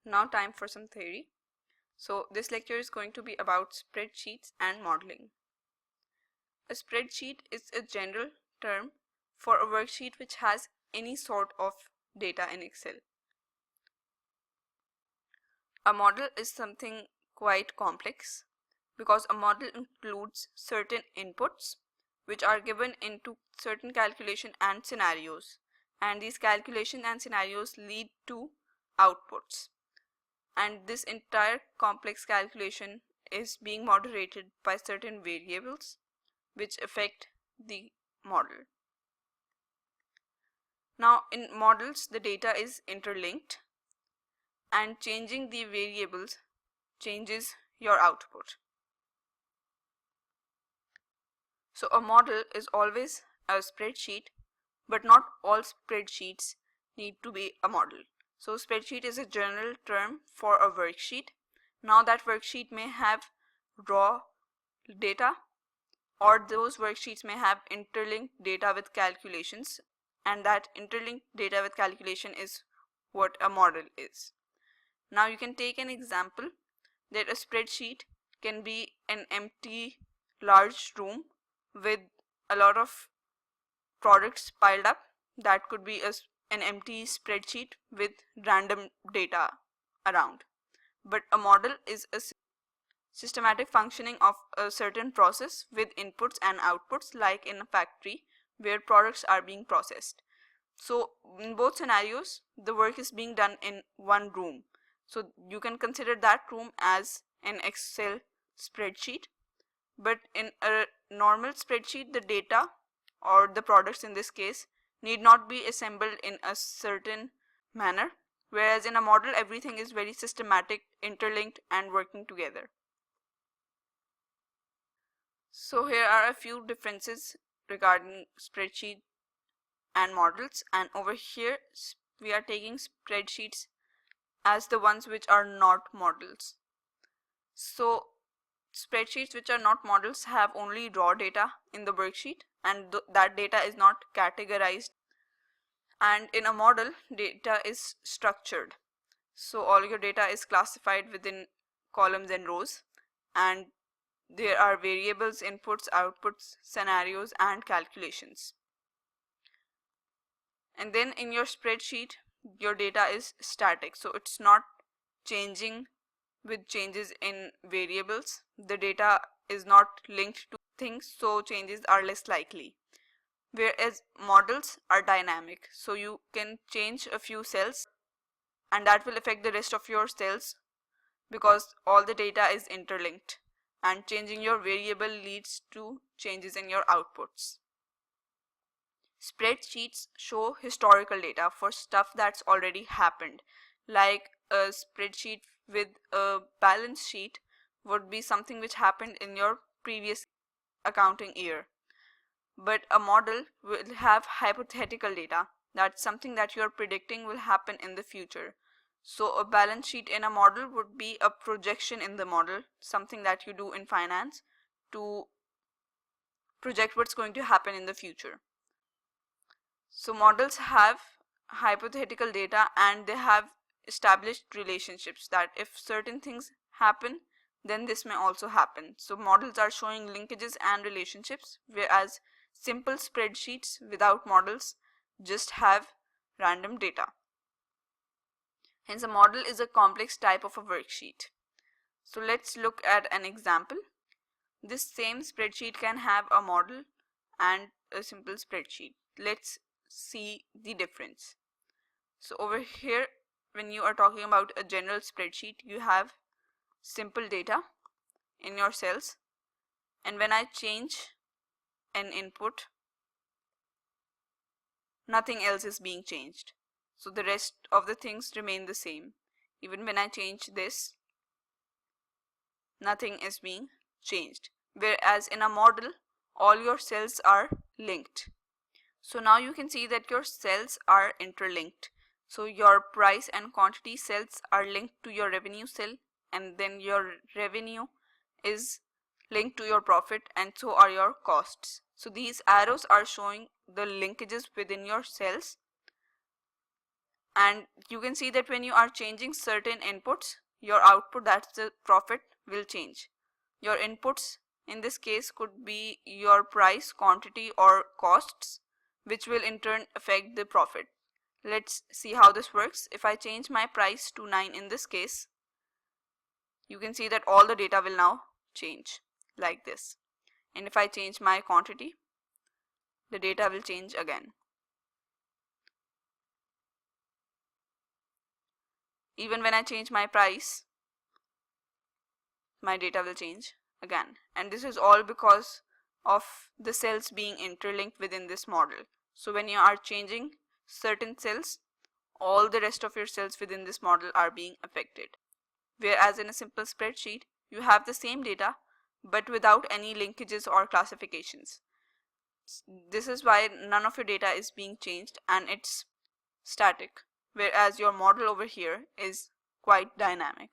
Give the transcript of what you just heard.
Now time for some theory. So this lecture is going to be about spreadsheets and modeling. A spreadsheet is a general term for a worksheet which has any sort of data in Excel. A model is something quite complex because a model includes certain inputs which are given into certain calculation and scenarios, and these calculation and scenarios lead to outputs. And this entire complex calculation is being moderated by certain variables which affect the model. Now in models the data is interlinked, and changing the variables changes your output. So a model is always a spreadsheet, but not all spreadsheets need to be a model. So spreadsheet is a general term for a worksheet. Now that worksheet may have raw data, or those worksheets may have interlinked data with calculations, and that interlinked data with calculation is what a model is. Now you can take an example that a spreadsheet can be an empty large room with a lot of products piled up. That could be an empty spreadsheet with random data around. But a model is a systematic functioning of a certain process with inputs and outputs, like in a factory where products are being processed. So in both scenarios the work is being done in one room. So you can consider that room as an Excel spreadsheet. But in a normal spreadsheet the data, or the products in this case, need not be assembled in a certain manner, whereas in a model everything is very systematic, interlinked and working together. So here are a few differences regarding spreadsheet and models, and over here we are taking spreadsheets as the ones which are not models. So spreadsheets which are not models have only raw data in the worksheet, and that data is not categorized. And in a model data is structured, so all your data is classified within columns and rows, and there are variables, inputs, outputs, scenarios and calculations. And then in your spreadsheet your data is static, so it's not changing with changes in variables. The data is not linked to things, so changes are less likely. Whereas models are dynamic, so you can change a few cells and that will affect the rest of your cells because all the data is interlinked, and changing your variable leads to changes in your outputs. Spreadsheets show historical data for stuff that's already happened, like a spreadsheet with a balance sheet would be something which happened in your previous accounting year. But a model will have hypothetical data, that's something that you are predicting will happen in the future. So a balance sheet in a model would be a projection in the model, something that you do in finance to project what's going to happen in the future. So models have hypothetical data and they have established relationships that if certain things happen then this may also happen. So models are showing linkages and relationships, whereas simple spreadsheets without models just have random data. Hence a model is a complex type of a worksheet. So let's look at an example. This same spreadsheet can have a model and a simple spreadsheet. Let's see the difference. So over here when you are talking about a general spreadsheet you have simple data in your cells, and when I change an input nothing else is being changed, so the rest of the things remain the same. Even when I change this nothing is being changed, whereas in a model all your cells are linked. So now you can see that your cells are interlinked. So your price and quantity cells are linked to your revenue cell, and then your revenue is linked to your profit, and so are your costs. So these arrows are showing the linkages within your cells, And you can see that when you are changing certain inputs, your output, that's the profit, will change. Your inputs in this case could be your price, quantity, or costs, which will in turn affect the profit. Let's see how this works. If I change my price to 9 in this case, you can see that all the data will now change like this. And if I change my quantity, the data will change again. Even when I change my price, my data will change again. And this is all because of the cells being interlinked within this model. So when you are changing certain cells, all the rest of your cells within this model are being affected. Whereas in a simple spreadsheet, you have the same data but without any linkages or classifications. This is why none of your data is being changed and it's static, whereas your model over here is quite dynamic.